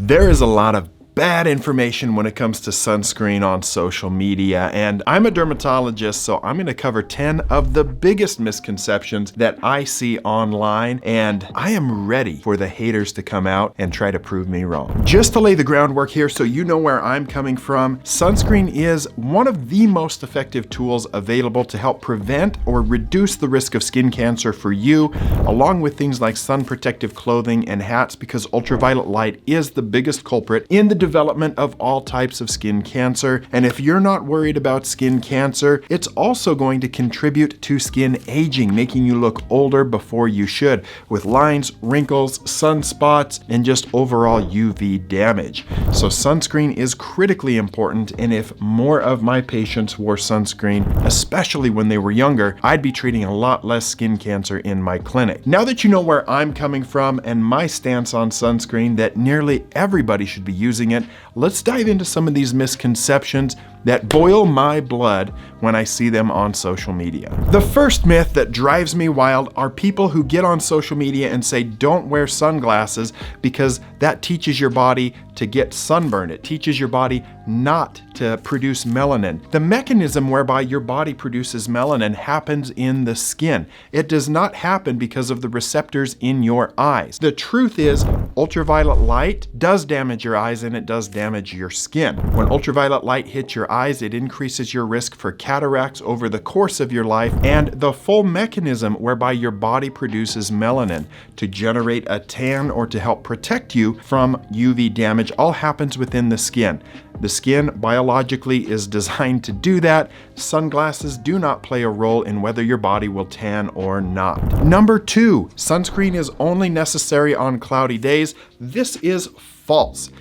There is a lot of bad information when it comes to sunscreen on social media, and I'm a dermatologist, so I'm going to cover 10 of the biggest misconceptions that I see online, and I am ready for the haters to come out and try to prove me wrong. Just to lay the groundwork here so you know where I'm coming from, sunscreen is one of the most effective tools available to help prevent or reduce the risk of skin cancer for you, along with things like sun protective clothing and hats, because ultraviolet light is the biggest culprit in the development of all types of skin cancer. And if you're not worried about skin cancer, it's also going to contribute to skin aging, making you look older before you should, with lines, wrinkles, sunspots, and just overall UV damage. So sunscreen is critically important, and if more of my patients wore sunscreen, especially when they were younger, I'd be treating a lot less skin cancer in my clinic. Now that you know where I'm coming from and my stance on sunscreen, that nearly everybody should be using it, let's dive into some of these misconceptions that boil my blood when I see them on social media. The first myth that drives me wild are people who get on social media and say don't wear sunglasses because that teaches your body to get sunburn. It teaches your body not to produce melanin. The mechanism whereby your body produces melanin happens in the skin. It does not happen because of the receptors in your eyes. The truth is, ultraviolet light does damage your eyes and it does damage your skin. When ultraviolet light hits your eyes, it increases your risk for cataracts over the course of your life, and the full mechanism whereby your body produces melanin to generate a tan or to help protect you from UV damage all happens within the skin. The skin biologically is designed to do that. Sunglasses do not play a role in whether your body will tan or not. Number 2, sunscreen is only necessary on cloudy days. This is false.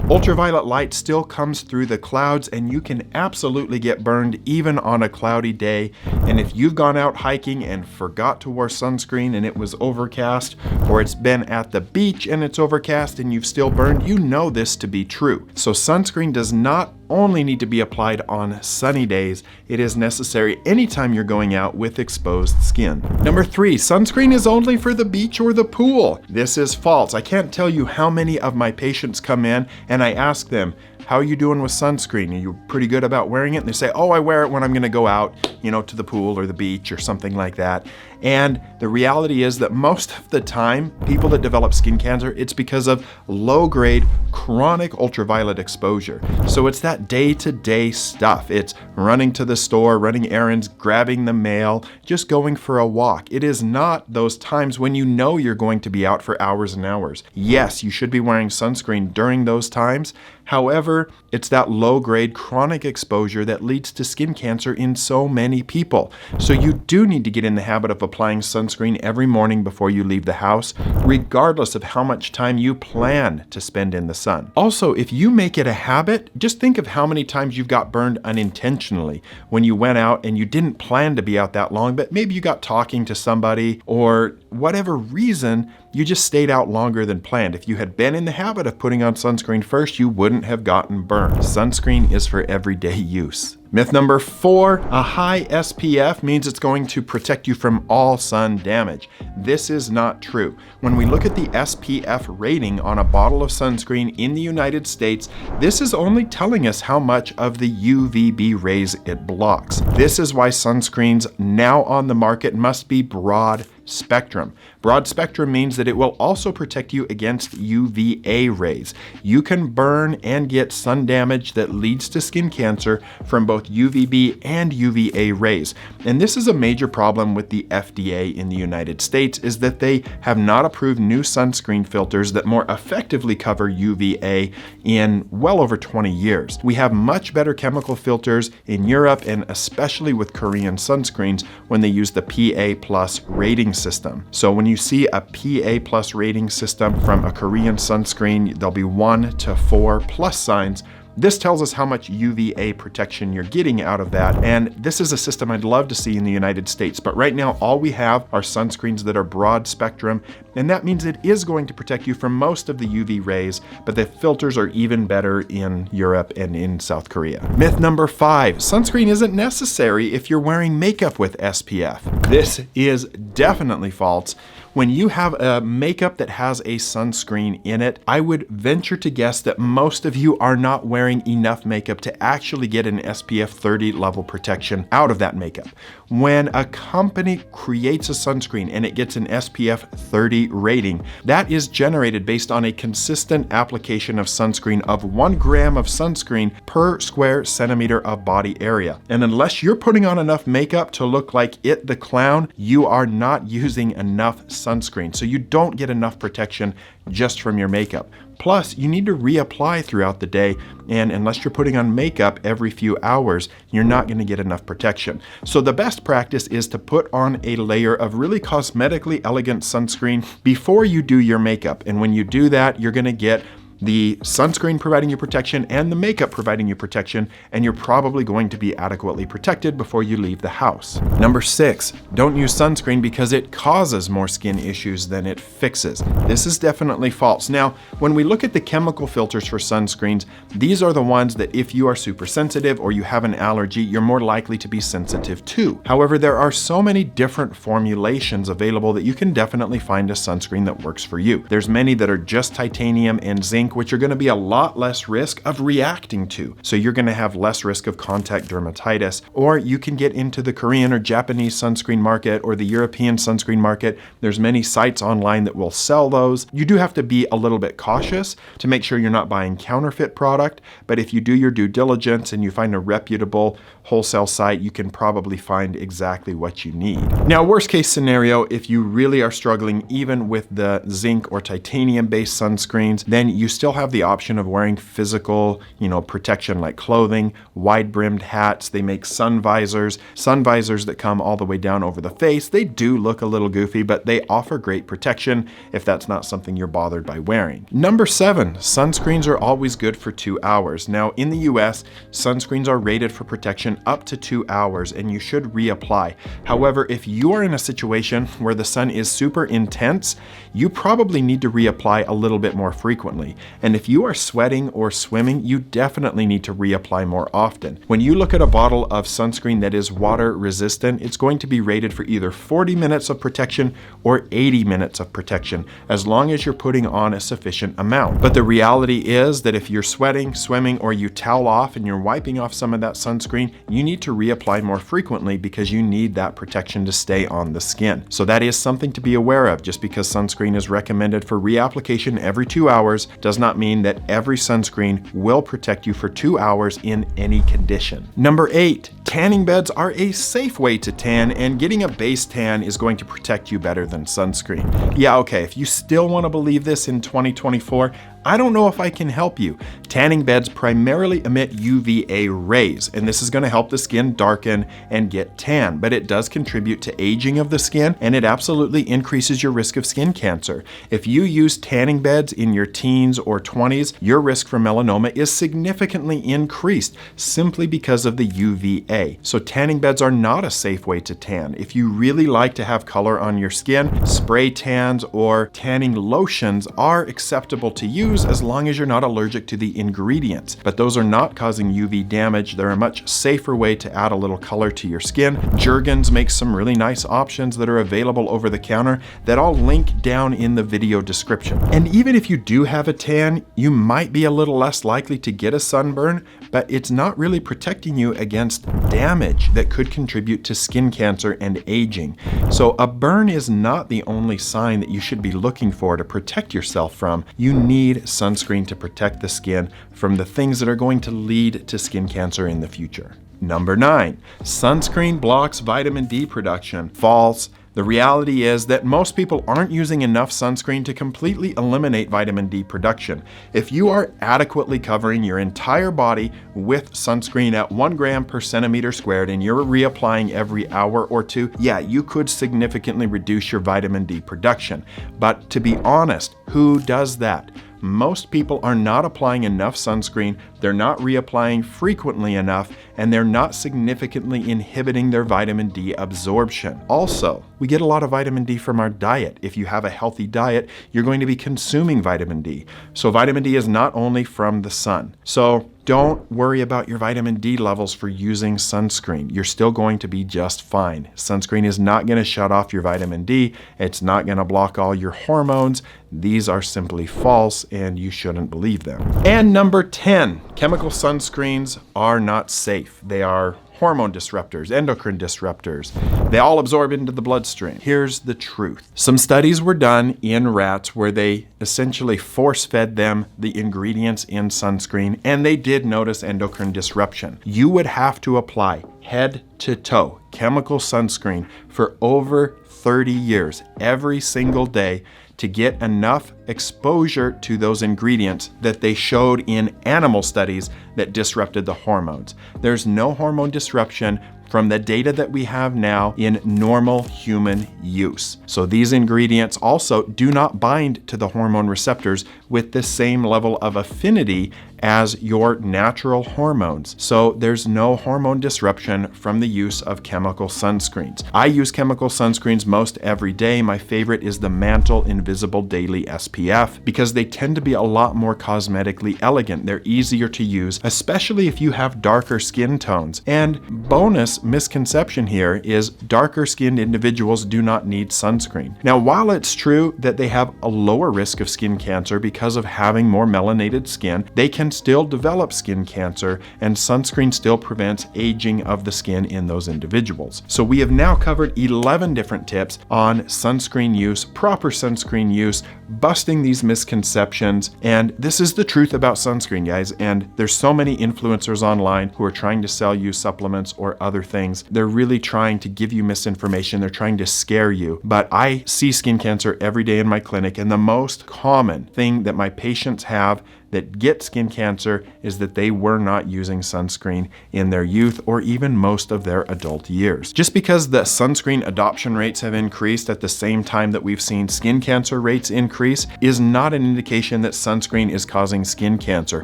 Ultraviolet light still comes through the clouds and you can absolutely get burned even on a cloudy day. And if you've gone out hiking and forgot to wear sunscreen and it was overcast, or it's been at the beach and it's overcast and you've still burned, you know this to be true. So sunscreen does not only need to be applied on sunny days, it is necessary anytime you're going out with exposed skin. Number 3, sunscreen is only for the beach or the pool. This is false. I can't tell you how many of my patients come in and I ask them, how are you doing with sunscreen? Are you pretty good about wearing it? And they say, oh, I wear it when I'm gonna go out, to the pool or the beach or something like that. And the reality is that most of the time, people that develop skin cancer, it's because of low-grade chronic ultraviolet exposure. So it's that day-to-day stuff. It's running to the store, running errands, grabbing the mail, just going for a walk. It is not those times when you know you're going to be out for hours and hours. Yes, you should be wearing sunscreen during those times. However, it's that low-grade chronic exposure that leads to skin cancer in so many people. So you do need to get in the habit of applying sunscreen every morning before you leave the house, regardless of how much time you plan to spend in the sun. Also, if you make it a habit, just think of how many times you've got burned unintentionally when you went out and you didn't plan to be out that long, but maybe you got talking to somebody or whatever reason, you just stayed out longer than planned. If you had been in the habit of putting on sunscreen first, you wouldn't have gotten burned. Sunscreen is for everyday use. Myth number 4, a high SPF means it's going to protect you from all sun damage. This is not true. When we look at the SPF rating on a bottle of sunscreen in the United States, this is only telling us how much of the UVB rays it blocks. This is why sunscreens now on the market must be broad spectrum. Broad spectrum means that it will also protect you against UVA rays. You can burn and get sun damage that leads to skin cancer from both UVB and UVA rays. And this is a major problem with the FDA in the United States, is that they have not approved new sunscreen filters that more effectively cover UVA in well over 20 years. We have much better chemical filters in Europe, and especially with Korean sunscreens when they use the PA+ rating system. So when you see a PA+ rating system from a Korean sunscreen, there'll be 1 to 4 plus signs. This tells us how much UVA protection you're getting out of that, and this is a system I'd love to see in the United States, but right now all we have are sunscreens that are broad spectrum, and that means it is going to protect you from most of the UV rays, but the filters are even better in Europe and in South Korea. Myth number 5, sunscreen isn't necessary if you're wearing makeup with SPF. This is definitely false. When you have a makeup that has a sunscreen in it, I would venture to guess that most of you are not wearing enough makeup to actually get an SPF 30 level protection out of that makeup. When a company creates a sunscreen and it gets an SPF 30 rating, that is generated based on a consistent application of sunscreen of 1 gram of sunscreen per square centimeter of body area. And unless you're putting on enough makeup to look like It the Clown, you are not using enough sunscreen. So you don't get enough protection just from your makeup. Plus, you need to reapply throughout the day, and unless you're putting on makeup every few hours, you're not going to get enough protection. So the best practice is to put on a layer of really cosmetically elegant sunscreen before you do your makeup. And when you do that, you're going to get the sunscreen providing you protection and the makeup providing you protection, and you're probably going to be adequately protected before you leave the house. Number 6, don't use sunscreen because it causes more skin issues than it fixes. This is definitely false. Now, when we look at the chemical filters for sunscreens, these are the ones that if you are super sensitive or you have an allergy, you're more likely to be sensitive to. However, there are so many different formulations available that you can definitely find a sunscreen that works for you. There's many that are just titanium and zinc, which are going to be a lot less risk of reacting to. So you're going to have less risk of contact dermatitis. Or you can get into the Korean or Japanese sunscreen market or the European sunscreen market. There's many sites online that will sell those. You do have to be a little bit cautious to make sure you're not buying counterfeit product. But if you do your due diligence and you find a reputable wholesale site, you can probably find exactly what you need. Now, worst case scenario, if you really are struggling even with the zinc or titanium based sunscreens, then you still have the option of wearing physical, protection like clothing, wide brimmed hats. They make sun visors that come all the way down over the face. They do look a little goofy, but they offer great protection if that's not something you're bothered by wearing. Number 7, sunscreens are always good for 2 hours. Now, in the US, sunscreens are rated for protection up to 2 hours, and you should reapply. However, if you are in a situation where the sun is super intense, you probably need to reapply a little bit more frequently. And if you are sweating or swimming, you definitely need to reapply more often. When you look at a bottle of sunscreen that is water resistant, it's going to be rated for either 40 minutes of protection or 80 minutes of protection, as long as you're putting on a sufficient amount. But the reality is that if you're sweating, swimming, or you towel off and you're wiping off some of that sunscreen, you need to reapply more frequently because you need that protection to stay on the skin. So that is something to be aware of. Just because sunscreen is recommended for reapplication every 2 hours does not mean that every sunscreen will protect you for 2 hours in any condition. Number 8, tanning beds are a safe way to tan, and getting a base tan is going to protect you better than sunscreen. Yeah, okay, if you still want to believe this in 2024, I don't know if I can help you. Tanning beds primarily emit UVA rays, and this is going to help the skin darken and get tan, but it does contribute to aging of the skin, and it absolutely increases your risk of skin cancer. If you use tanning beds in your teens or 20s, your risk for melanoma is significantly increased simply because of the UVA. So tanning beds are not a safe way to tan. If you really like to have color on your skin, spray tans or tanning lotions are acceptable to use as long as you're not allergic to the ingredients. But those are not causing UV damage. They're a much safer way to add a little color to your skin. Jergens makes some really nice options that are available over the counter that I'll link down in the video description. And even if you do have a tan, you might be a little less likely to get a sunburn, but it's not really protecting you against damage that could contribute to skin cancer and aging. So a burn is not the only sign that you should be looking for to protect yourself from. You need sunscreen to protect the skin from the things that are going to lead to skin cancer in the future. Number 9, sunscreen blocks vitamin D production. False. The reality is that most people aren't using enough sunscreen to completely eliminate vitamin D production. If you are adequately covering your entire body with sunscreen at 1 gram per centimeter squared and you're reapplying every hour or 2, yeah, you could significantly reduce your vitamin D production. But to be honest, who does that? Most people are not applying enough sunscreen, they're not reapplying frequently enough, and they're not significantly inhibiting their vitamin D absorption. Also, we get a lot of vitamin D from our diet. If you have a healthy diet, you're going to be consuming vitamin D. So vitamin D is not only from the sun. So Don't worry about your vitamin D levels for using sunscreen. You're still going to be just fine. Sunscreen is not going to shut off your vitamin D. It's not going to block all your hormones. These are simply false and you shouldn't believe them. And number 10, chemical sunscreens are not safe. They are hormone disruptors, endocrine disruptors. They all absorb into the bloodstream. Here's the truth. Some studies were done in rats where they essentially force-fed them the ingredients in sunscreen, and they did notice endocrine disruption. You would have to apply head to toe chemical sunscreen for over 30 years, every single day, to get enough exposure to those ingredients that they showed in animal studies that disrupted the hormones. There's no hormone disruption from the data that we have now in normal human use. So these ingredients also do not bind to the hormone receptors with the same level of affinity as your natural hormones. So there's no hormone disruption from the use of chemical sunscreens. I use chemical sunscreens most every day. My favorite is the Mantle Invisible Daily SPF because they tend to be a lot more cosmetically elegant. They're easier to use, especially if you have darker skin tones. And bonus misconception here is darker skinned individuals do not need sunscreen. Now, while it's true that they have a lower risk of skin cancer because of having more melanated skin, they can still develop skin cancer, and sunscreen still prevents aging of the skin in those individuals. So we have now covered 11 different tips on sunscreen use, proper sunscreen use, busting these misconceptions, and this is the truth about sunscreen, guys. And there's so many influencers online who are trying to sell you supplements or other things. They're really trying to give you misinformation. They're trying to scare you. But I see skin cancer every day in my clinic, and the most common thing that my patients have that get skin cancer is that they were not using sunscreen in their youth or even most of their adult years. Just because the sunscreen adoption rates have increased at the same time that we've seen skin cancer rates increase is not an indication that sunscreen is causing skin cancer.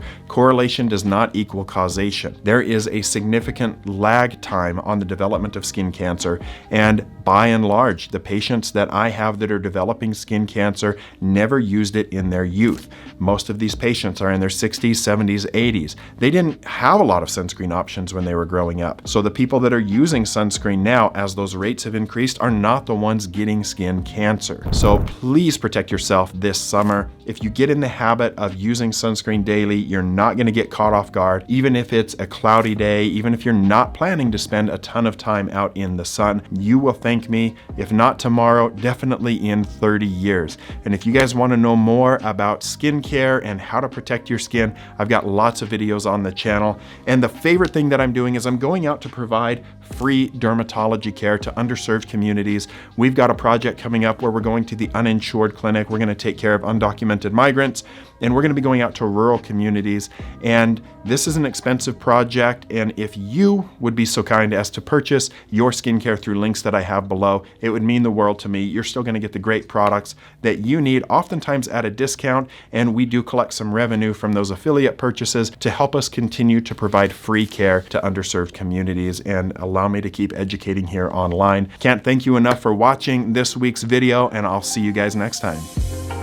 Correlation does not equal causation. There is a significant lag time on the development of skin cancer, and by and large, the patients that I have that are developing skin cancer never used it in their youth. Most of these patients are in their 60s, 70s, 80s. They didn't have a lot of sunscreen options when they were growing up. So the people that are using sunscreen now, as those rates have increased, are not the ones getting skin cancer. So please protect yourself this summer. If you get in the habit of using sunscreen daily, you're not going to get caught off guard, even if it's a cloudy day, even if you're not planning to spend a ton of time out in the sun. You will thank me, if not tomorrow, definitely in 30 years. And if you guys want to know more about skincare and how to protect your skin, I've got lots of videos on the channel. And the favorite thing that I'm doing is I'm going out to provide free dermatology care to underserved communities. We've got a project coming up where we're going to the uninsured clinic. We're going to take care of undocumented migrants, and we're going to be going out to rural communities. And this is an expensive project, and if you would be so kind as to purchase your skincare through links that I have below, it would mean the world to me. You're still going to get the great products that you need, oftentimes at a discount, and we do collect some revenue from those affiliate purchases to help us continue to provide free care to underserved communities and allow me to keep educating here online. Can't thank you enough for watching this week's video, and I'll see you guys next time.